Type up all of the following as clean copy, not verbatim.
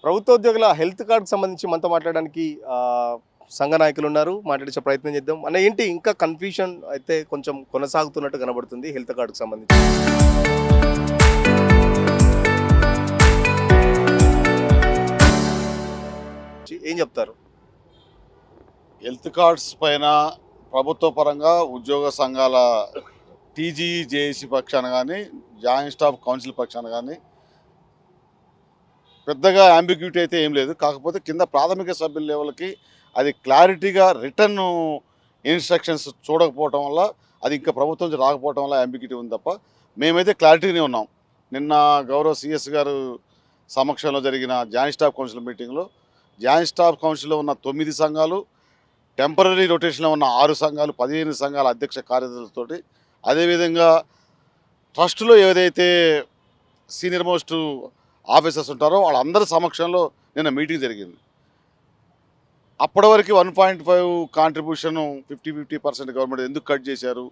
ప్రభుత్వ ఉద్యోగుల హెల్త్ కార్డ్‌కి సంబంధించి మనతో మాట్లాడడానికి సంఘ నాయకులు ఉన్నారు. మాట్లాడించే ప్రయత్నం చేద్దాం. అన్న ఏంటి ఇంకా కన్‌ఫ్యూషన్ అయితే కొంచెం కొనసాగుతున్నట్టు కనబడుతుంది హెల్త్ కార్డ్‌కి సంబంధించి. ఏం చెప్తారు? హెల్త్ కార్డ్స్ పైన ప్రభుత్వ పరంగా ఉద్యోగ సంఘాల టీజీఈ జేఏసీ పక్షాన కానీ జాయింట్ స్టాఫ్ కౌన్సిల్ పక్షాన కానీ పెద్దగా అంబిగ్యూటీ అయితే ఏం లేదు. కాకపోతే కింద ప్రాథమిక సభ్యుల లెవెల్కి అది క్లారిటీగా రిటర్న్ ఇన్స్ట్రక్షన్స్ చూడకపోవటం వల్ల అది ఇంకా ప్రభుత్వం నుంచి రాకపోవటం వల్ల అంబిగ్యూటీ ఉంది తప్ప మేమైతే క్లారిటీనే ఉన్నాం. నిన్న గౌరవ సిఎస్ గారు సమక్షంలో జరిగిన జాయింట్ స్టాఫ్ కౌన్సిల్ మీటింగ్లో జాయింట్ స్టాఫ్ కౌన్సిల్లో ఉన్న 9 సంఘాలు, టెంపరీ రొటేషన్లో ఉన్న 6 సంఘాలు, 15 సంఘాల అధ్యక్ష కార్యదర్శులతోటి, అదేవిధంగా ట్రస్టులో ఏదైతే సీనియర్ మోస్ట్ ఆఫీసర్స్ ఉంటారో వాళ్ళందరి సమక్షంలో నిన్న మీటింగ్ జరిగింది. అప్పటి వరకు 1.5 కాంట్రిబ్యూషన్ 50% గవర్నమెంట్ ఎందుకు కట్ చేశారు,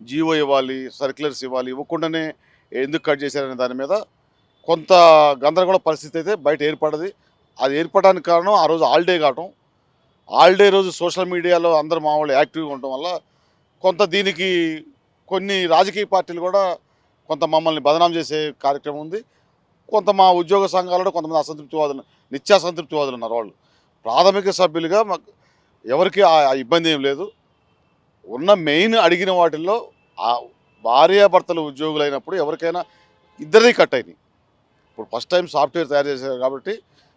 జీవో ఇవ్వాలి, సర్క్యులర్స్ ఇవ్వాలి, ఇవ్వకుండానే ఎందుకు కట్ చేశారనే దాని మీద కొంత గందరగోళ పరిస్థితి అయితే బయట ఏర్పడది. అది ఏర్పడడానికి కారణం ఆ రోజు హాలిడే కావటం. హాలిడే రోజు సోషల్ మీడియాలో అందరు మా వాళ్ళు యాక్టివ్గా ఉండటం వల్ల కొంత దీనికి కొన్ని రాజకీయ పార్టీలు కూడా కొంత మమ్మల్ని బదనాం చేసే కార్యక్రమం ఉంది. కొంత మా ఉద్యోగ సంఘాలలో కొంతమంది అసంతృప్తివాదులు, నిత్యాసంతృప్తివాదులు ఉన్నారు. వాళ్ళు ప్రాథమిక సభ్యులుగా మాకు ఎవరికి ఆ ఇబ్బంది ఏం లేదు. ఉన్న మెయిన్ అడిగిన వాటిల్లో భార్యాభర్తలు ఉద్యోగులైనప్పుడు ఎవరికైనా ఇద్దరిది కట్ అయినాయి. ఇప్పుడు ఫస్ట్ టైం సాఫ్ట్వేర్ తయారు చేశారు కాబట్టి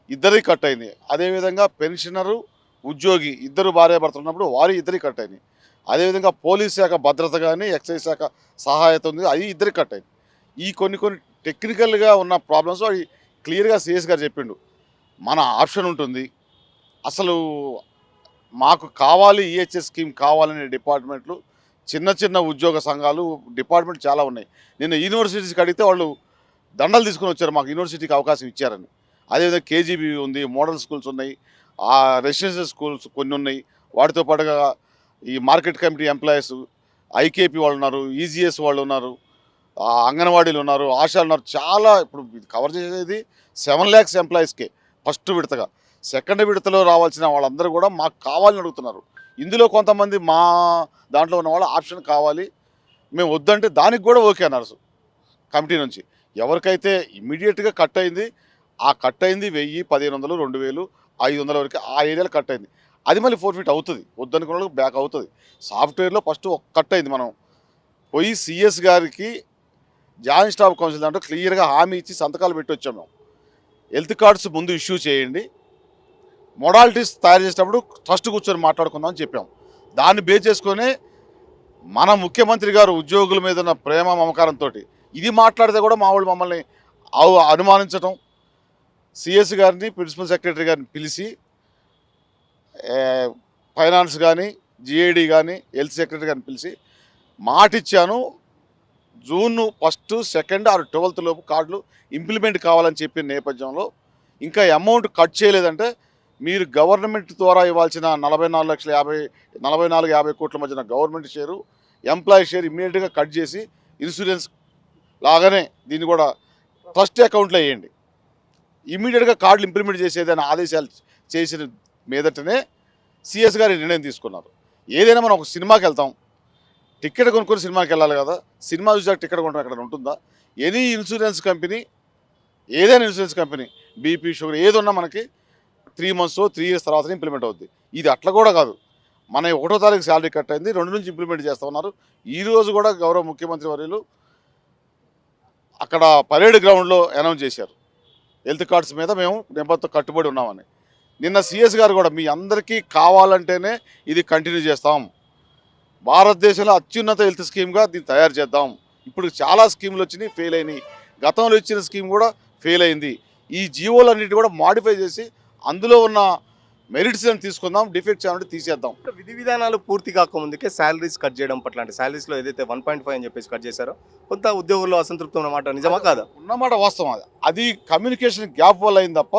ఇద్దరిది కట్ అయింది. అదేవిధంగా పెన్షనరు, ఉద్యోగి ఇద్దరు భార్యాభర్తలు ఉన్నప్పుడు వారి ఇద్దరికి కట్ అయినాయి. అదేవిధంగా పోలీస్ శాఖ భద్రత కానీ ఎక్సైజ్ శాఖ సహాయత ఉంది, అవి ఇద్దరికి కట్ అయింది. ఈ కొన్ని టెక్నికల్గా ఉన్న ప్రాబ్లమ్స్ అవి క్లియర్గా సిఎస్ గారు చెప్పిండు. మన ఆప్షన్ ఉంటుంది. అసలు మాకు కావాలి ఈహెచ్ఎస్ స్కీమ్ కావాలనే డిపార్ట్మెంట్లు, చిన్న ఉద్యోగ సంఘాలు డిపార్ట్మెంట్ చాలా ఉన్నాయి. నిన్న యూనివర్సిటీస్కి అడిగితే వాళ్ళు దండలు తీసుకుని వచ్చారు, మాకు యూనివర్సిటీకి అవకాశం ఇచ్చారని. అదేవిధంగా కేజీబీ ఉంది, మోడల్ స్కూల్స్ ఉన్నాయి, రెసిడెన్షియల్ స్కూల్స్ కొన్ని ఉన్నాయి. వాటితో పాటుగా ఈ మార్కెట్ కమిటీ ఎంప్లాయీస్, ఐకేపీ వాళ్ళు ఉన్నారు, ఈజీఎస్ వాళ్ళు ఉన్నారు, అంగన్వాడీలు ఉన్నారు, ఆశాలు ఉన్నారు. చాలా ఇప్పుడు కవర్ చేసేది 7 lakhs ఎంప్లాయీస్కే ఫస్ట్ విడతగా. సెకండ్ విడతలో రావాల్సిన వాళ్ళందరూ కూడా మాకు కావాలని అడుగుతున్నారు. ఇందులో కొంతమంది మా దాంట్లో ఉన్న వాళ్ళు ఆప్షన్ కావాలి, మేము వద్దంటే దానికి కూడా ఓకే అన్నారు కమిటీ నుంచి. ఎవరికైతే ఇమీడియట్గా కట్ అయింది, ఆ కట్ అయింది 1000, 1500, 2000, 500 వరకు ఆ ఏరియాలో కట్ అయింది. అది మళ్ళీ ఫోర్ఫిట్ అవుతుంది, వద్దనుకున్న వాళ్ళకి బ్యాక్ అవుతుంది. సాఫ్ట్వేర్లో ఫస్ట్ కట్ అయింది. మనం పోయి సిఎస్ గారికి జాయింట్ స్టాఫ్ కౌన్సిల్ దాంట్లో క్లియర్గా హామీ ఇచ్చి సంతకాలు పెట్టి వచ్చాం. మేము హెల్త్ కార్డ్స్ ముందు ఇష్యూ చేయండి, మొడాలిటీస్ తయారు చేసేటప్పుడు ట్రస్ట్ కూర్చొని మాట్లాడుకుందాం అని చెప్పాం. దాన్ని బేస్ చేసుకొని మన ముఖ్యమంత్రి గారు ఉద్యోగుల మీద ఉన్న ప్రేమ మమకారంతో ఇది మాట్లాడితే కూడా మా వాళ్ళు మమ్మల్ని అనుమానించడం, సిఎస్ గారిని ప్రిన్సిపల్ సెక్రటరీ గారిని పిలిచి ఫైనాన్స్ కానీ జిఐడి కానీ హెల్త్ సెక్రటరీ గారిని పిలిచి మాటిచ్చాను, జూన్ 1, 2 or 12th లోపు కార్డులు ఇంప్లిమెంట్ కావాలని చెప్పిన నేపథ్యంలో ఇంకా అమౌంట్ కట్ చేయలేదంటే మీరు గవర్నమెంట్ ద్వారా ఇవ్వాల్సిన 44,50 కోట్ల మధ్యన గవర్నమెంట్ షేరు, ఎంప్లాయీ షేర్ ఇమ్మీడియట్గా కట్ చేసి ఇన్సూరెన్స్ లాగానే దీన్ని కూడా ట్రస్ట్ అకౌంట్లో వేయండి, ఇమ్మీడియట్గా కార్డులు ఇంప్లిమెంట్ చేసేదని ఆదేశాలు చేసిన మీదటనే సిఎస్ గారి నిర్ణయం తీసుకున్నారు. ఏదైనా మనం ఒక సినిమాకి వెళ్తాం, టికెట్ కొనుక్కొని సినిమాకి వెళ్ళాలి కదా, సినిమా చూసాక టికెట్ కొనడం ఎక్కడ ఉంటుందా? ఎనీ ఇన్సూరెన్స్ కంపెనీ, ఏదైనా ఇన్సూరెన్స్ కంపెనీ, బీపీ, షుగర్ ఏదున్నా మనకి 3 months 3 years తర్వాత ఇంప్లిమెంట్ అవుద్ది. ఇది అట్లా కూడా కాదు. మన 1వ తారీఖు శాలరీ కట్ అయింది, 2 నుంచి ఇంప్లిమెంట్ చేస్తూ ఉన్నారు. ఈరోజు కూడా గౌరవ ముఖ్యమంత్రి వర్యులు అక్కడ పరేడ్ గ్రౌండ్లో అనౌన్స్ చేశారు, హెల్త్ కార్డ్స్ మీద మేము నిబంధనతో కట్టుబడి ఉన్నామని. నిన్న సిఎస్ గారు కూడా మీ అందరికీ కావాలంటేనే ఇది కంటిన్యూ చేస్తాం, భారతదేశంలో అత్యున్నత హెల్త్ స్కీమ్గా దీన్ని తయారు చేద్దాం. ఇప్పుడు చాలా స్కీములు వచ్చినాయి, ఫెయిల్ అయినాయి. గతంలో ఇచ్చిన స్కీమ్ కూడా ఫెయిల్ అయింది. ఈ జీవోలన్నిటి కూడా మాడిఫై చేసి అందులో ఉన్న మెరిట్స్ అని తీసుకుందాం, డిఫెక్ట్స్ ఏమంటే తీసేద్దాం. విధి విధానాలు పూర్తి కాకముందుకే శాలరీస్ కట్ చేయడం పట్ల, అంటే శాలరీస్లో ఏదైతే 1.5 అని చెప్పేసి కట్ చేశారో కొంత ఉద్యోగుల్లో అసంతృప్తి ఉన్నమాట నిజమా కాదా? ఉన్నమాట వాస్తవం. అది కమ్యూనికేషన్ గ్యాప్ వల్ల అయింది తప్ప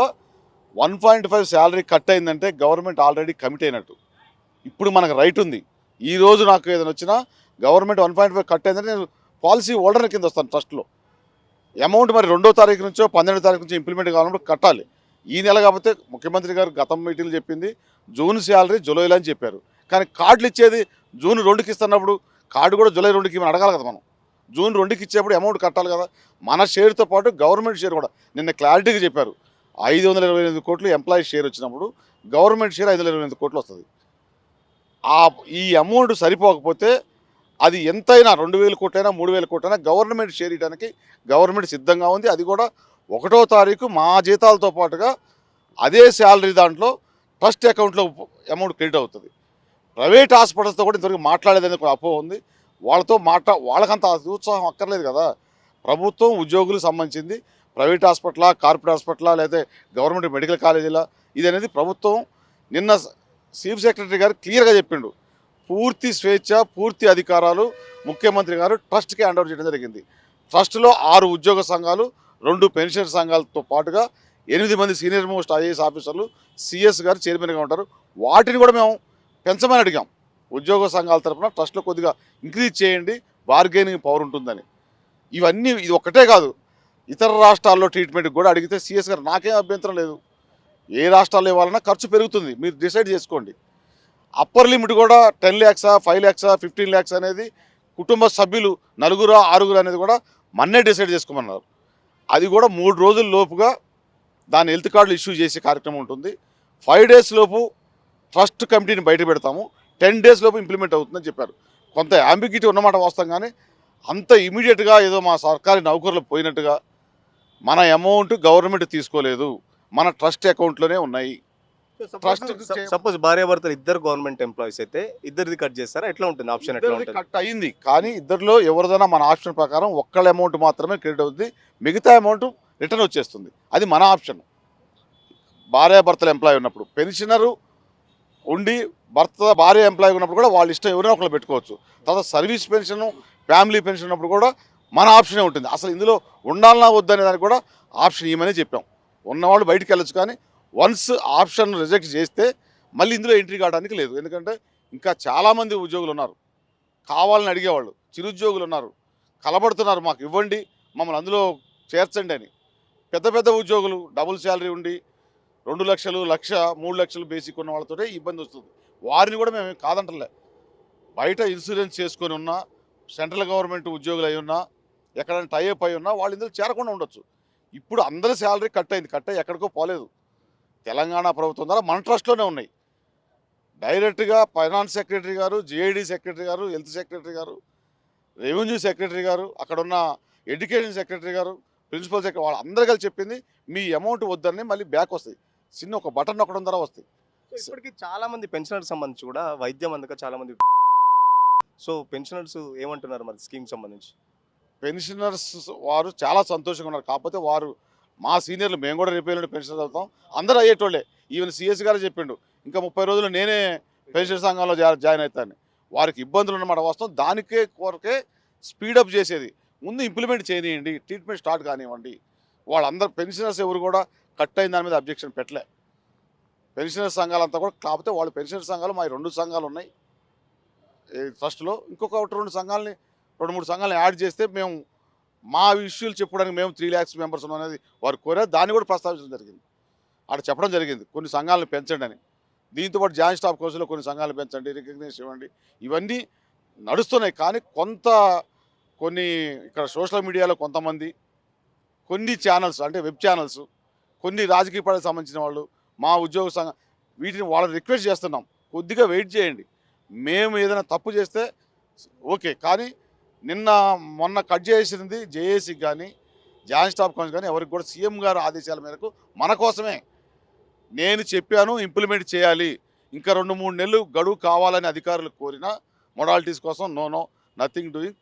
1.5 శాలరీ కట్ అయిందంటే గవర్నమెంట్ ఆల్రెడీ కమిట్ అయినట్టు. ఇప్పుడు మనకు రైట్ ఉంది. ఈరోజు నాకు ఏదైనా వచ్చినా గవర్నమెంట్ 1.5 కట్ అయిందంటే నేను పాలసీ హోల్డర్ కింద వస్తాను ట్రస్ట్లో. అమౌంట్ మరి 2వ తారీఖు నుంచో 12వ తారీఖు నుంచో ఇంప్లిమెంట్ కావాలన్నప్పుడు కట్టాలి. ఈ నెల కాకపోతే ముఖ్యమంత్రి గారు గతం మీటింగ్లు చెప్పింది జూన్ శాలరీ జూలైలో అని చెప్పారు. కానీ కార్డులు ఇచ్చేది జూన్ 2కి ఇస్తున్నప్పుడు కార్డు కూడా జూలై 2కి మనం అడగాలి కదా. మనం జూన్ 2కి ఇచ్చేప్పుడు అమౌంట్ కట్టాలి కదా. మన షేర్తో పాటు గవర్నమెంట్ షేర్ కూడా నిన్న క్లారిటీగా చెప్పారు. 528 కోట్లు ఎంప్లాయీ షేర్ వచ్చినప్పుడు గవర్నమెంట్ షేర్ 528 కోట్లు వస్తుంది. ఈ అమౌంట్ సరిపోకపోతే అది ఎంతైనా 2,000 కోట్లైనా 3,000 కోట్లైనా గవర్నమెంట్ షేర్ ఇవ్వడానికి గవర్నమెంట్ సిద్ధంగా ఉంది. అది కూడా 1వ తారీఖు మా జీతాలతో పాటుగా అదే శాలరీ దాంట్లో ట్రస్ట్ అకౌంట్లో అమౌంట్ క్రెడిట్ అవుతుంది. ప్రైవేట్ హాస్పిటల్స్తో కూడా ఇంతవరకు మాట్లాడేదని ఒక అపోహ ఉంది. వాళ్ళకంత ఉత్సాహం అక్కర్లేదు కదా. ప్రభుత్వం ఉద్యోగులకు సంబంధించింది ప్రైవేట్ హాస్పిటలా, కార్పొరేట్ హాస్పిటలా, లేదా గవర్నమెంట్ మెడికల్ కాలేజీలా, ఇది అనేది ప్రభుత్వం నిన్న చీఫ్ సెక్రటరీ గారు క్లియర్గా చెప్పిండు. పూర్తి స్వేచ్ఛ, పూర్తి అధికారాలు ముఖ్యమంత్రి గారు ట్రస్ట్కి హ్యాండ్ ఓవర్ చేయడం జరిగింది. ట్రస్ట్లో 6 ఉద్యోగ సంఘాలు, 2 పెన్షన్ సంఘాలతో పాటుగా 8 మంది సీనియర్ మోస్ట్ ఐఏఎస్ ఆఫీసర్లు, సిఎస్ గారు చైర్మన్గా ఉంటారు. వాటిని కూడా మేము పెంచమని అడిగాం. ఉద్యోగ సంఘాల తరఫున ట్రస్ట్లో కొద్దిగా ఇంక్రీజ్ చేయండి, బార్గెనింగ్ పవర్ ఉంటుందని. ఇవన్నీ ఇది ఒక్కటే కాదు, ఇతర రాష్ట్రాల్లో ట్రీట్మెంట్కి కూడా అడిగితే సిఎస్ గారు నాకేం అభ్యంతరం లేదు, ఏ రాష్ట్రాల్లో ఇవ్వాలన్నా ఖర్చు పెరుగుతుంది, మీరు డిసైడ్ చేసుకోండి. అప్పర్ లిమిట్ కూడా 10 lakhs, 5 lakhs, 15 lakhs అనేది కుటుంబ సభ్యులు 4, 6 అనేది కూడా మన్నే డిసైడ్ చేసుకోమన్నారు. అది కూడా 3 రోజుల లోపుగా దాని హెల్త్ కార్డులు ఇష్యూ చేసే కార్యక్రమం ఉంటుంది. 5 days లోపు ట్రస్ట్ కమిటీని బయట పెడతాము, 10 days లోపు ఇంప్లిమెంట్ అవుతుందని చెప్పారు. కొంత అంబిగ్యూటీ ఉన్నమాట వాస్తవం, కానీ అంత ఇమీడియట్గా ఏదో మా సర్కారీ నౌకర్లు పోయినట్టుగా మన అమౌంట్ గవర్నమెంట్ తీసుకోలేదు, మన ట్రస్ట్ అకౌంట్లోనే ఉన్నాయి. సపోజ్ భార్యాభర్తలు ఇద్దరు గవర్నమెంట్ ఎంప్లాయీస్ అయితే ఇద్దరిది కట్ చేస్తారా, ఎట్లా ఉంటుంది ఆప్షన్? ఎట్లా ఉంటుంది? కట్ అయింది, కానీ ఇద్దరిలో ఎవరిదైనా మన ఆప్షన్ ప్రకారం ఒక్కళ్ళ అమౌంట్ మాత్రమే క్రెడిట్ అవుతుంది, మిగతా అమౌంట్ రిటర్న్ వచ్చేస్తుంది. అది మన ఆప్షన్. భార్యాభర్తలు ఎంప్లాయీ ఉన్నప్పుడు, పెన్షనరు ఉండి భార్య ఎంప్లాయీ ఉన్నప్పుడు కూడా వాళ్ళ ఇష్టం ఎవరైనా ఒకళ్ళు పెట్టుకోవచ్చు. తర్వాత సర్వీస్ పెన్షన్, ఫ్యామిలీ పెన్షన్ ఉన్నప్పుడు కూడా మన ఆప్షనే ఉంటుంది. అసలు ఇందులో ఉండాలన్నా వద్దనే దానికి కూడా ఆప్షన్ ఇవ్వమని చెప్పాం. ఉన్నవాళ్ళు బయటికి వెళ్ళొచ్చు, కానీ వన్స్ ఆప్షన్ రిజెక్ట్ చేస్తే మళ్ళీ ఇందులో ఎంట్రీ కావడానికి లేదు. ఎందుకంటే ఇంకా చాలామంది ఉద్యోగులు ఉన్నారు, కావాలని అడిగేవాళ్ళు, చిరుద్యోగులు ఉన్నారు, కలబడుతున్నారు, మాకు ఇవ్వండి, మమ్మల్ని అందులో చేర్చండి అని. పెద్ద పెద్ద ఉద్యోగులు డబుల్ శాలరీ ఉండి 2 లక్షలు, 1,00,000, 3 లక్షలు బేసిక్ ఉన్న వాళ్ళతోనే ఇబ్బంది వస్తుంది. వారిని కూడా మేము కాదంటలే. బయట ఇన్సూరెన్స్ చేసుకొని ఉన్నా, సెంట్రల్ గవర్నమెంట్ ఉద్యోగులు అయి ఉన్నా, ఎక్కడైనా టైఅప్ అయి ఉన్నా వాళ్ళు ఇందులో చేరకుండా ఉండొచ్చు. ఇప్పుడు అందరి శాలరీ కట్ అయింది, కట్ అయ్యి ఎక్కడికో పోలేదు. తెలంగాణ ప్రభుత్వం ద్వారా మన ట్రస్ట్లోనే ఉన్నాయి. డైరెక్ట్గా ఫైనాన్స్ సెక్రటరీ గారు, జిఐడి సెక్రటరీ గారు, హెల్త్ సెక్రటరీ గారు, రెవెన్యూ సెక్రటరీ గారు, అక్కడున్న ఎడ్యుకేషన్ సెక్రటరీ గారు, ప్రిన్సిపల్ సెక్రటరీ, వాళ్ళు అందరూ కలిసి చెప్పింది మీ అమౌంట్ వద్దని మళ్ళీ బ్యాక్ వస్తాయి. చిన్న ఒక బటన్ నొక్కడం ద్వారా వస్తాయి. ఇప్పటికీ చాలా మంది పెన్షనర్ సంబంధించి కూడా వైద్యం అందక చాలా మంది. సో పెన్షనర్స్ ఏమంటున్నారు మరి స్కీమ్ సంబంధించి? పెన్షనర్స్ వారు చాలా సంతోషంగా ఉన్నారు. కాకపోతే వారు మా సీనియర్లు, మేము కూడా రేపు పెన్షన్ అవుతాం, అందరూ అయ్యేటోళ్ళే. ఈవెన్ సిఎస్ గారు చెప్పిండు ఇంకా 30 రోజులు నేనే పెన్షన్ సంఘంలో జాయిన్ అవుతాను. వారికి ఇబ్బందులు ఉన్నమాట వాస్తవం. దానికే కొరకే స్పీడప్ చేసేది. ముందు ఇంప్లిమెంట్ చేయనివ్వండి, ట్రీట్మెంట్ స్టార్ట్ కానివ్వండి. వాళ్ళందరూ పెన్షనర్స్ ఎవరు కూడా కట్ అయిన దాని మీద అబ్జెక్షన్ పెట్టలే. పెన్షనర్ సంఘాలంతా కూడా, కాకపోతే వాళ్ళు పెన్షనర్ సంఘాలు మా 2 సంఘాలు ఉన్నాయి ట్రస్ట్లో. ఇంకొక 2 సంఘాలని, 2-3 సంఘాలను యాడ్ చేస్తే మేము మా ఇష్యూలు చెప్పడానికి మేము 3 lakhs మెంబర్స్ అనేది వారు కోరారు. దాన్ని కూడా ప్రస్తావించడం జరిగింది. అక్కడ చెప్పడం జరిగింది కొన్ని సంఘాలను పెంచండి అని. దీంతోపాటు జాయింట్ స్టాఫ్ కౌన్సిల్లో కొన్ని సంఘాలు పెంచండి, రికగ్నేషన్ ఇవ్వండి, ఇవన్నీ నడుస్తున్నాయి. కానీ కొన్ని ఇక్కడ సోషల్ మీడియాలో కొంతమంది, కొన్ని ఛానల్స్ అంటే వెబ్ ఛానల్స్, కొన్ని రాజకీయ పార్టీలకు సంబంధించిన వాళ్ళు, మా ఉద్యోగ సంఘం, వీటిని వాళ్ళని రిక్వెస్ట్ చేస్తున్నాం, కొద్దిగా వెయిట్ చేయండి. మేము ఏదైనా తప్పు చేస్తే ఓకే, కానీ మొన్న కట్ చేసింది జేఏసీకి కానీ జాయింట్ స్టాఫ్ కౌన్సిల్ కానీ ఎవరికి కూడా సీఎం గారు ఆదేశాల మేరకు మన కోసమే. నేను చెప్పాను ఇంప్లిమెంట్ చేయాలి, ఇంకా 2-3 నెలలు గడువు కావాలని అధికారులు కోరిన మొడాలిటీస్ కోసం నో నథింగ్ డూయింగ్,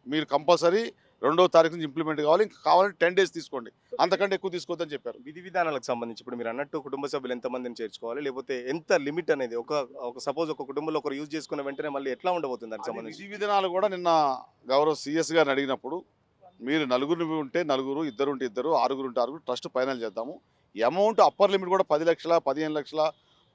మీరు కంపల్సరీ 2వ తారీఖు నుంచి ఇంప్లిమెంట్ కావాలి, ఇంకా కావాలంటే 10 days తీసుకోండి, అంతకంటే ఎక్కువ తీసుకోవద్దని చెప్పారు. విధి విధానాలకు సంబంధించి ఇప్పుడు మీరు అన్నట్టు కుటుంబ సభ్యులు ఎంతమందిని చేర్చుకోవాలి, లేకపోతే ఎంత లిమిట్ అనేది ఒక సపోజ్ ఒక కుటుంబంలో ఒకరు యూజ్ చేసుకున్న వెంటనే మళ్ళీ ఎట్లా ఉండబోతుంది దానికి సంబంధించి? విధి విధానాలు కూడా నిన్న గౌరవ సిఎస్ గారిని అడిగినప్పుడు, మీరు 4 ఉంటే 4, 2 ఉంటే 2, 6 ఉంటే 6 ట్రస్ట్ ఫైనల్ చేద్దాము. అమౌంట్ అప్పర్ లిమిట్ కూడా 10 లక్షల, 15 లక్షల,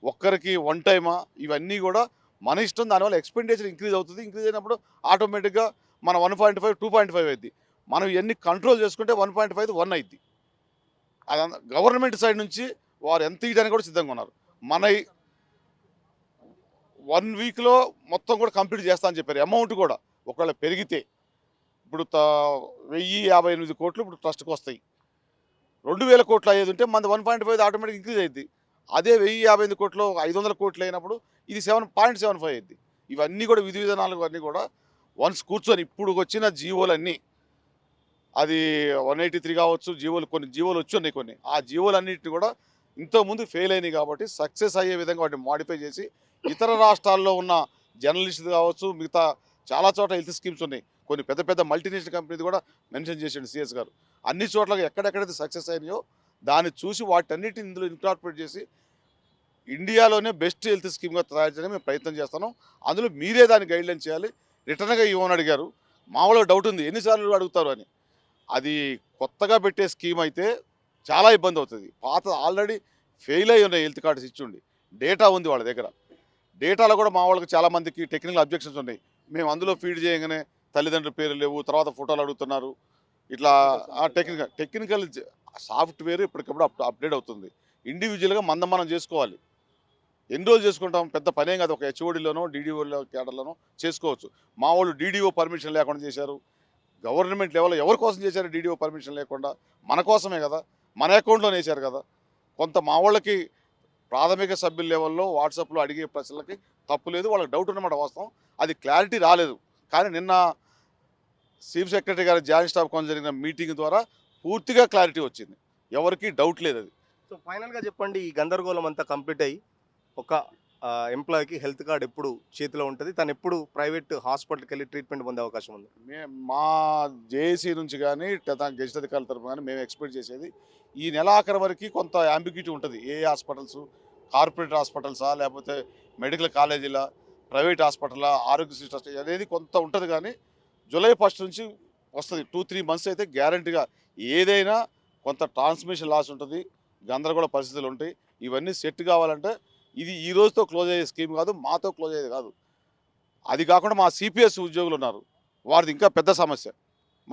ఒక్కరికి 1 టైమా, ఇవన్నీ కూడా మన ఇష్టం. దానివల్ల ఎక్స్పెండిచర్ ఇంక్రీజ్ అవుతుంది. ఇంక్రీజ్ అయినప్పుడు ఆటోమేటిక్గా మన 1.5, 2.5 అయింది. మనం ఇవన్నీ కంట్రోల్ చేసుకుంటే 1.5 1 అయింది. అదంతా గవర్నమెంట్ సైడ్ నుంచి వారు ఎంత ఇవ్వడానికి కూడా సిద్ధంగా ఉన్నారు. మన 1 వీక్లో మొత్తం కూడా కంప్లీట్ చేస్తా అని చెప్పారు. అమౌంట్ కూడా ఒకవేళ పెరిగితే ఇప్పుడు 1058 కోట్లు ఇప్పుడు ట్రస్ట్కి వస్తాయి. 2000 కోట్లు అయ్యేది ఉంటే మనది 1.5 ఆటోమేటిక్ ఇంక్రీజ్ అయ్యింది. అదే 1058 కోట్లు 500 కోట్లు అయినప్పుడు ఇది 7.75 అయ్యింది. ఇవన్నీ కూడా విధి విధానాలు అన్నీ కూడా వన్స్ కూర్చొని ఇప్పుడు వచ్చిన జీవోలన్నీ అది 183 కావచ్చు, కొన్ని జీవోలు వచ్చి ఉన్నాయి కొన్ని. ఆ జీవోలన్నింటినీ కూడా ఇంతకుముందు ఫెయిల్ అయినాయి కాబట్టి సక్సెస్ అయ్యే విధంగా వాటిని మాడిఫై చేసి ఇతర రాష్ట్రాల్లో ఉన్న జర్నలిస్టులు కావచ్చు, మిగతా చాలా చోట్ల హెల్త్ స్కీమ్స్ ఉన్నాయి. కొన్ని పెద్ద పెద్ద మల్టీనేషనల్ కంపెనీది కూడా మెన్షన్ చేసిండు సిఎస్ గారు. అన్ని చోట్ల ఎక్కడెక్కడైతే సక్సెస్ అయినాయో దాన్ని చూసి వాటన్నిటిని ఇందులో ఇన్కార్పొరేట్ చేసి ఇండియాలోనే బెస్ట్ హెల్త్ స్కీమ్గా తయారు చేయడానికి మేము ప్రయత్నం చేస్తున్నాం. అందులో మీరే దాన్ని గైడ్లైన్ చేయాలి. రిటర్న్గా ఇవ్వమని అడిగారు. మామూలుగా డౌట్ ఉంది ఎన్నిసార్లు అడుగుతారు అని. అది కొత్తగా పెట్టే స్కీమ్ అయితే చాలా ఇబ్బంది అవుతుంది. పాత ఆల్రెడీ ఫెయిల్ అయి ఉన్నాయి హెల్త్ కార్డ్స్ ఇచ్చిండి. డేటా ఉంది వాళ్ళ దగ్గర. డేటాలో కూడా మా వాళ్ళకి చాలామందికి టెక్నికల్ అబ్జెక్షన్స్ ఉన్నాయి. మేము అందులో ఫీడ్ చేయగానే తల్లిదండ్రుల పేర్లు లేవు, తర్వాత ఫోటోలు అడుగుతున్నారు. ఇట్లా టెక్నికల్ సాఫ్ట్వేర్ ఇప్పటికప్పుడు అప్డేట్ అవుతుంది. ఇండివిజువల్గా మనం చేసుకోవాలి. ఎన్ని రోజులు చేసుకుంటాం, పెద్ద పనేం కాదు. ఒక హెచ్ఓడిలోనో డీడీఓలో కేడర్లోనో చేసుకోవచ్చు. మా వాళ్ళు డీడీఓ పర్మిషన్ లేకుండా చేశారు. గవర్నమెంట్ లెవెల్లో ఎవరి కోసం చేశారు డీడీఓ పర్మిషన్ లేకుండా? మన కోసమే కదా, మన అకౌంట్లోనే వేశారు కదా. కొంత మా వాళ్ళకి ప్రాథమిక సభ్యుల లెవెల్లో వాట్సాప్లో అడిగే ప్రశ్నలకి తప్పు లేదు, వాళ్ళకి డౌట్ ఉన్నమాట వాస్తవం. అది క్లారిటీ రాలేదు. కానీ నిన్న చీఫ్ సెక్రటరీ గారి జాయింట్ స్టాఫ్ కౌన్సిల్ జరిగిన మీటింగ్ ద్వారా పూర్తిగా క్లారిటీ వచ్చింది. ఎవరికి డౌట్ లేదు అది. సో ఫైనల్గా చెప్పండి, ఈ గందరగోళం అంతా కంప్లీట్ అయ్యి ఒక ఎంప్లాయీకి హెల్త్ కార్డ్ ఎప్పుడు చేతిలో ఉంటుంది, తను ఎప్పుడు ప్రైవేట్ హాస్పిటల్కి వెళ్ళి ట్రీట్మెంట్ పొందే అవకాశం ఉంది? మా జేఏసీ నుంచి కానీ గెజిట్ అధికారుల తరఫున కానీ మేము ఎక్స్పెక్ట్ చేసేది ఈ నెలాఖరు వరకు కొంత అంబిగ్యూటీ ఉంటుంది. ఏ హాస్పిటల్స్, కార్పొరేట్ హాస్పిటల్సా లేకపోతే మెడికల్ కాలేజీలా, ప్రైవేట్ హాస్పిటలా, ఆరోగ్యశ్రీ ట్రస్ట్ అనేది కొంత ఉంటుంది. కానీ జూలై 1 నుంచి వస్తుంది. 2-3 మంత్స్ అయితే గ్యారంటీగా ఏదైనా కొంత ట్రాన్స్మిషన్ లాస్ ఉంటుంది, గందరగోళ పరిస్థితులు ఉంటాయి. ఇవన్నీ సెట్ కావాలంటే ఇది ఈ రోజుతో క్లోజ్ అయ్యే స్కీమ్ కాదు, మాతో క్లోజ్ అయ్యేది కాదు. అది కాకుండా మా సిపిఎస్ ఉద్యోగులు ఉన్నారు, వారిది ఇంకా పెద్ద సమస్య.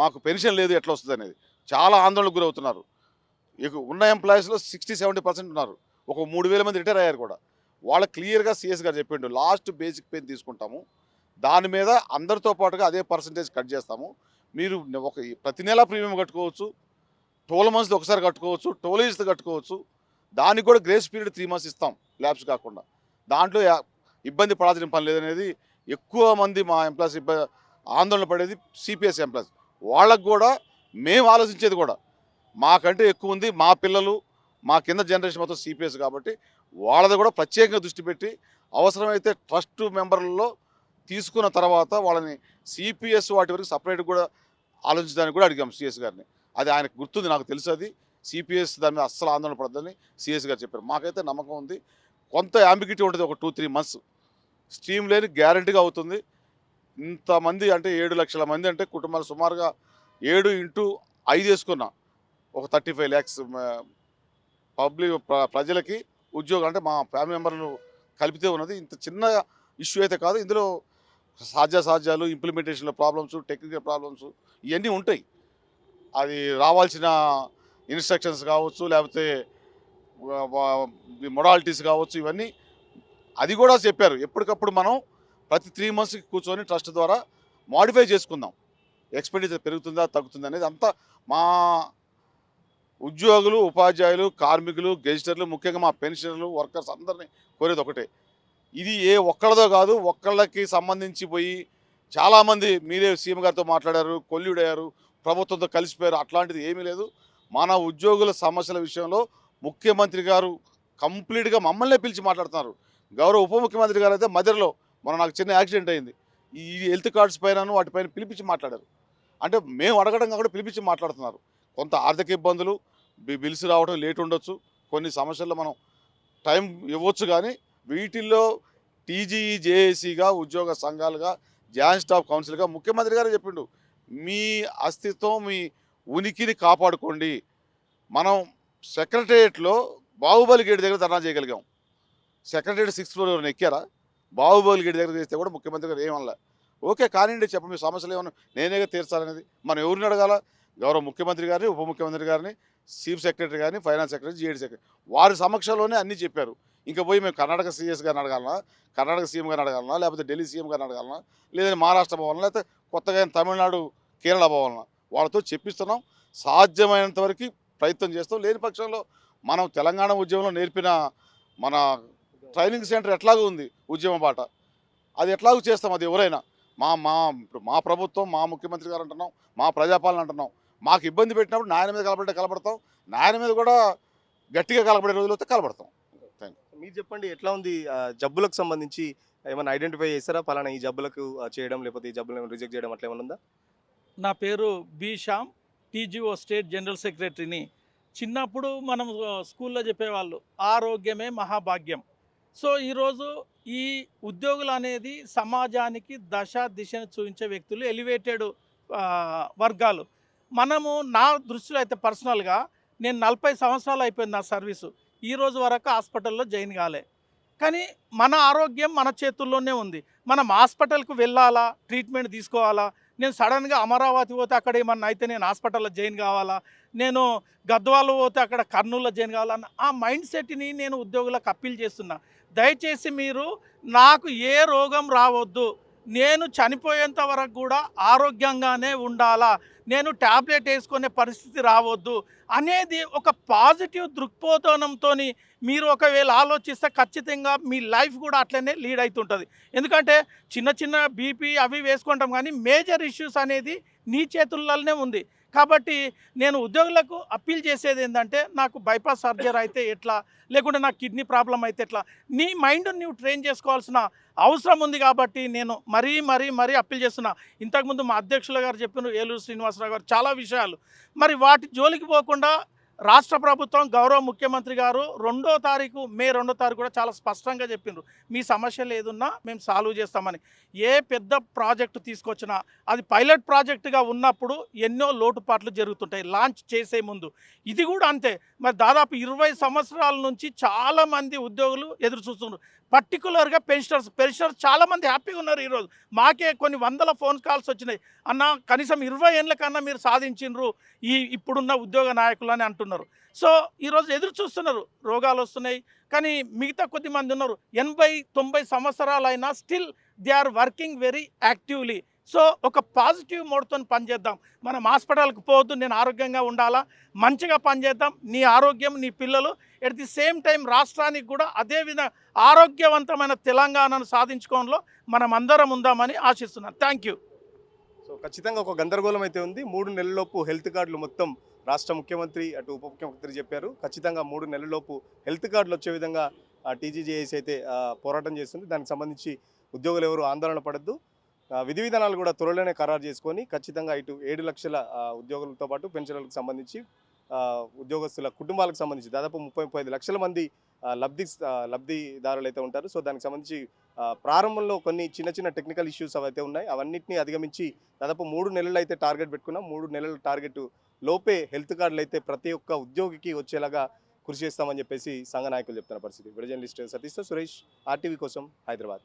మాకు పెన్షన్ లేదు, ఎట్లా వస్తుంది అనేది చాలా ఆందోళనకు గురవుతున్నారు. ఇక ఉన్న ఎంప్లాయీస్లో 60-70% ఉన్నారు. ఒక 3000 మంది రిటైర్ అయ్యారు కూడా. వాళ్ళ క్లియర్గా సిఎస్ గారు చెప్పిండు, లాస్ట్ బేసిక్ పే తీసుకుంటాము, దాని మీద అందరితో పాటుగా అదే పర్సంటేజ్ కట్ చేస్తాము. మీరు ప్రతి నెల ప్రీమియం కట్టుకోవచ్చు, 12 మంత్స్ది ఒకసారి కట్టుకోవచ్చు, టోలేజ్ది కట్టుకోవచ్చు. దానికి కూడా గ్రేస్ పీరియడ్ 3 మంత్స్ ఇస్తాం ల్యాబ్స్ కాకుండా. దాంట్లో ఇబ్బంది పడాల్సిన పని లేదనేది ఎక్కువ మంది మా ఎంప్లాయీస్ ఆందోళన పడేది సిపిఎస్ ఎంప్లాయీస్. వాళ్ళకు కూడా మేము ఆలోచించేది కూడా మాకంటే ఎక్కువ ఉంది. మా పిల్లలు, మా కింద జనరేషన్ మొత్తం సిపిఎస్ కాబట్టి వాళ్ళది కూడా ప్రత్యేకంగా దృష్టి పెట్టి అవసరమైతే ట్రస్ట్ మెంబర్లలో తీసుకున్న తర్వాత వాళ్ళని సిపిఎస్ వాటి వరకు సపరేట్ కూడా ఆలోచించడానికి కూడా అడిగాం సిఎస్ గారిని. అది ఆయనకు గుర్తుంది, నాకు తెలుసు. అది సిపిఎస్ దాని మీద అస్సలు ఆందోళన పడద్దని సిఎస్ గారు చెప్పారు. మాకైతే నమ్మకం ఉంది. కొంత అంబిగ్యూటీ ఉంటుంది, ఒక 2-3 మంత్స్ స్ట్రీమ్ లేని గ్యారంటీగా అవుతుంది. ఇంతమంది అంటే 7 లక్షల మంది అంటే కుటుంబాలు సుమారుగా 7x5 వేసుకున్నా ఒక 35 lakhs పబ్లిక్ ప్రజలకి ఉద్యోగం అంటే మా ఫ్యామిలీ మెంబర్లు కలిపితే ఉన్నది. ఇంత చిన్న ఇష్యూ అయితే కాదు. ఇందులో సాధ్యాలు, ఇంప్లిమెంటేషన్లో ప్రాబ్లమ్స్, టెక్నికల్ ప్రాబ్లమ్స్ ఇవన్నీ ఉంటాయి. అది రావాల్సిన ఇన్స్ట్రక్షన్స్ కావచ్చు, లేకపోతే మొడాలిటీస్ కావచ్చు, ఇవన్నీ అది కూడా చెప్పారు. ఎప్పటికప్పుడు మనం ప్రతి 3 మంత్స్కి కూర్చొని ట్రస్ట్ ద్వారా మాడిఫై చేసుకుందాం. ఎక్స్పెండిచర్ పెరుగుతుందా తగ్గుతుందా అనేది అంతా మా ఉద్యోగులు, ఉపాధ్యాయులు, కార్మికులు, గెజిటర్లు, ముఖ్యంగా మా పెన్షనర్లు, వర్కర్స్ అందరినీ కోరేది ఒకటే. ఇది ఏ ఒక్కళ్ళదో కాదు, ఒక్కళ్ళకి సంబంధించి పోయి చాలామంది మీరే సీఎం గారితో మాట్లాడారు, కొల్లుడయ్యారు, ప్రభుత్వంతో కలిసిపోయారు, అట్లాంటిది ఏమీ లేదు. మన ఉద్యోగుల సమస్యల విషయంలో ముఖ్యమంత్రి గారు కంప్లీట్గా మమ్మల్నే పిలిచి మాట్లాడుతున్నారు. గౌరవ ఉప ముఖ్యమంత్రి గారు అయితే మధ్యలో నాకు చిన్న యాక్సిడెంట్ అయింది, ఈ హెల్త్ కార్డ్స్ పైన వాటిపైన పిలిపించి మాట్లాడారు. అంటే మేము అడగడం కూడా పిలిపించి మాట్లాడుతున్నారు. కొంత ఆర్థిక ఇబ్బందులు, బిల్స్ రావడం లేట్ ఉండొచ్చు, కొన్ని సమస్యల్లో మనం టైం ఇవ్వచ్చు. కానీ వీటిల్లో టీజీఈ జేఏసీగా, ఉద్యోగ సంఘాలుగా, జాయింట్ స్టాఫ్ కౌన్సిల్గా ముఖ్యమంత్రి గారు చెప్పిండు, మీ అస్తిత్వం, మీ ఉనికిని కాపాడుకోండి. మనం సెక్రటేరియట్లో బాహుబలి గేట్ దగ్గర ధర్నా చేయగలిగాం. సెక్రటేరియట్ 6th floor ఎవరైనా ఎక్కారా? బాహుబలి గేట్ దగ్గర చేస్తే కూడా ముఖ్యమంత్రి గారు ఏమనలే. ఓకే కానివ్వండి, చెప్పండి మీ సమస్యలు ఏమన్నా నేనేగా తీర్చాలనేది. మనం ఎవరిని అడగాల? గౌరవ ముఖ్యమంత్రి గారిని, ఉప ముఖ్యమంత్రి గారిని, చీఫ్ సెక్రటరీ గారిని, ఫైనాన్స్ సెక్రటరీ, జీఏడీ సెక్రటరీ వారి సమక్షంలోనే అన్నీ చెప్పారు. ఇంకా పోయి మేము కర్ణాటక సీఎస్ గారిని అడగాలనా, కర్ణాటక సీఎం గారిని అడగాలనా, లేకపోతే ఢిల్లీ సీఎం గారిని అడగాలనా, లేదంటే మహారాష్ట్ర పోవాలనా, లేకపోతే కొత్తగా తమిళనాడు, కేరళ పోవాలనా, వాళ్ళతో చెప్పిస్తున్నాం. సాధ్యమైనంత వరకు ప్రయత్నం చేస్తాం. లేని పక్షంలో మనం తెలంగాణ ఉద్యమంలో నేర్పిన మన ట్రైనింగ్ సెంటర్ ఎట్లాగూ ఉంది ఉద్యమ బాట, అది ఎట్లాగూ చేస్తాం. అది ఎవరైనా మా మా ఇప్పుడు మా ప్రభుత్వం, మా ముఖ్యమంత్రి గారు అంటున్నాం, మా ప్రజాపాలన అంటున్నాం. మాకు ఇబ్బంది పెట్టినప్పుడు నాయన మీద కలబడితే కలబడతాం, నాయన మీద కూడా గట్టిగా కలబడే రోజులు వస్తే కలబడతాం. మీరు చెప్పండి ఎట్లా ఉంది జబ్బులకు సంబంధించి ఏమైనా ఐడెంటిఫై చేస్తారా? పలానా ఈ జబ్బులకు చేయడం, లేకపోతే ఈ జబ్బులను రిజెక్ట్ చేయడం అట్లా ఏమైనా ఉందా? నా పేరు B Shyam, TGO state general సెక్రటరీని. చిన్నప్పుడు మనం స్కూల్లో చెప్పేవాళ్ళు ఆరోగ్యమే మహాభాగ్యం. సో ఈరోజు ఈ ఉద్యోగులు అనేది సమాజానికి దశ దిశను చూపించే వ్యక్తులు, ఎలివేటెడ్ వర్గాలు. మనము నా దృష్టిలో అయితే పర్సనల్గా నేను 40 సంవత్సరాలు అయిపోయింది నా సర్వీసు. ఈ రోజు వరకు హాస్పిటల్లో జాయిన్ కాలే. కానీ మన ఆరోగ్యం మన చేతుల్లోనే ఉంది. మనం హాస్పిటల్కి వెళ్ళాలా, ట్రీట్మెంట్ తీసుకోవాలా? నేను సడన్గా అమరావతి పోతే అక్కడ ఏమన్నా అయితే నేను హాస్పిటల్లో జాయిన్ కావాలా, నేను గద్వాలు పోతే అక్కడ కర్నూలులో జాయిన్ కావాలన్న ఆ మైండ్ సెట్ని నేను ఉద్యోగులకు అప్పీల్ చేస్తున్నా. దయచేసి మీరు నాకు ఏ రోగం రావద్దు, నేను చనిపోయేంత వరకు కూడా ఆరోగ్యంగానే ఉండాలా, నేను ట్యాబ్లెట్ వేసుకునే పరిస్థితి రావద్దు అనేది ఒక పాజిటివ్ దృక్పథంతో మీరు ఒకవేళ ఆలోచిస్తే ఖచ్చితంగా మీ లైఫ్ కూడా అట్లనే లీడ్ అవుతుంటుంది. ఎందుకంటే చిన్న చిన్న బీపీ అవి వేసుకుంటాం, కానీ మేజర్ ఇష్యూస్ అనేది నీ చేతుల్లోనే ఉంది. కాబట్టి నేను ఉద్యోగులకు అప్పీల్ చేసేది ఏంటంటే, నాకు బైపాస్ సర్జరీ అయితే ఎట్లా, లేకుంటే నాకు కిడ్నీ ప్రాబ్లం అయితే ఎట్లా, నీ మైండ్ నువ్వు ట్రైన్ చేసుకోవాల్సిన అవసరం ఉంది. కాబట్టి నేను మరీ అప్పీల్ చేస్తున్నా. ఇంతకుముందు మా అధ్యక్షుల గారు చెప్పిన ఏలూరు శ్రీనివాసరావు గారు చాలా విషయాలు, మరి వాటి జోలికి పోకుండా రాష్ట్ర ప్రభుత్వం గౌరవ ముఖ్యమంత్రి గారు మే 2వ తారీఖు కూడా చాలా స్పష్టంగా చెప్పిండ్రు, మీ సమస్యలు ఏదున్నా మేము సాల్వ్ చేస్తామని. ఏ పెద్ద ప్రాజెక్టు తీసుకొచ్చినా అది పైలట్ ప్రాజెక్టుగా ఉన్నప్పుడు ఎన్నో లోటుపాట్లు జరుగుతుంటాయి లాంచ్ చేసే ముందు. ఇది కూడా అంతే. మరి దాదాపు 20 సంవత్సరాల నుంచి చాలామంది ఉద్యోగులు ఎదురు చూస్తున్నారు. పర్టికులర్గా పెన్షనర్స్ చాలామంది హ్యాపీగా ఉన్నారు. ఈరోజు మాకే కొన్ని వందల ఫోన్ కాల్స్ వచ్చినాయి, అన్న కనీసం 20 ఏళ్ళ కన్నా మీరు సాధించిండ్రు ఇప్పుడున్న ఉద్యోగ నాయకులు అని అంటున్నారు. సో ఈరోజు ఎదురు చూస్తున్నారు. రోగాలు వస్తున్నాయి, కానీ మిగతా కొద్దిమంది ఉన్నారు 80-90 సంవత్సరాలైనా still they are working very actively. So ఒక పాజిటివ్ మోడ్తో పనిచేద్దాం. మనం హాస్పిటల్కి పోవద్దు, నేను ఆరోగ్యంగా ఉండాలా, మంచిగా పనిచేద్దాం. నీ ఆరోగ్యం, నీ పిల్లలు, ఎట్ ది సేమ్ టైం రాష్ట్రానికి కూడా అదేవిధంగా ఆరోగ్యవంతమైన తెలంగాణను సాధించుకోవడంలో మనం అందరం ఉందామని ఆశిస్తున్నాను. Thank you. సో ఖచ్చితంగా ఒక గందరగోళం అయితే ఉంది. 3 నెలలలోపు హెల్త్ కార్డులు మొత్తం రాష్ట్ర ముఖ్యమంత్రి అటు ఉప ముఖ్యమంత్రి చెప్పారు. ఖచ్చితంగా 3 నెలలలోపు హెల్త్ కార్డులు వచ్చే విధంగా టీజీజేఏసీ అయితే పోరాటం చేస్తుంది. దానికి సంబంధించి ఉద్యోగులు ఎవరు ఆందోళన పడద్దు. విధి విధానాలు కూడా త్వరలోనే ఖరారు చేసుకొని ఖచ్చితంగా ఇటు 7 లక్షల ఉద్యోగులతో పాటు పెన్షన్లకు సంబంధించి ఉద్యోగస్తుల కుటుంబాలకు సంబంధించి దాదాపు 35 లక్షల మంది లబ్ధిదారులు అయితే ఉంటారు. సో దానికి సంబంధించి ప్రారంభంలో కొన్ని చిన్న టెక్నికల్ ఇష్యూస్ అవైతే ఉన్నాయి. అవన్నింటినీ అధిగమించి దాదాపు 3 నెలలు అయితే టార్గెట్ పెట్టుకున్నాం. 3 నెలల టార్గెట్ లోపే హెల్త్ కార్డులు అయితే ప్రతి ఒక్క ఉద్యోగికి వచ్చేలాగా కృషి చేస్తామని చెప్పేసి సంఘ నాయకులు చెప్తున్న పరిస్థితి. వీడియో జర్నలిస్ట్ సతీష్తో సురేష్, ఆర్టీవీ కోసం, హైదరాబాద్.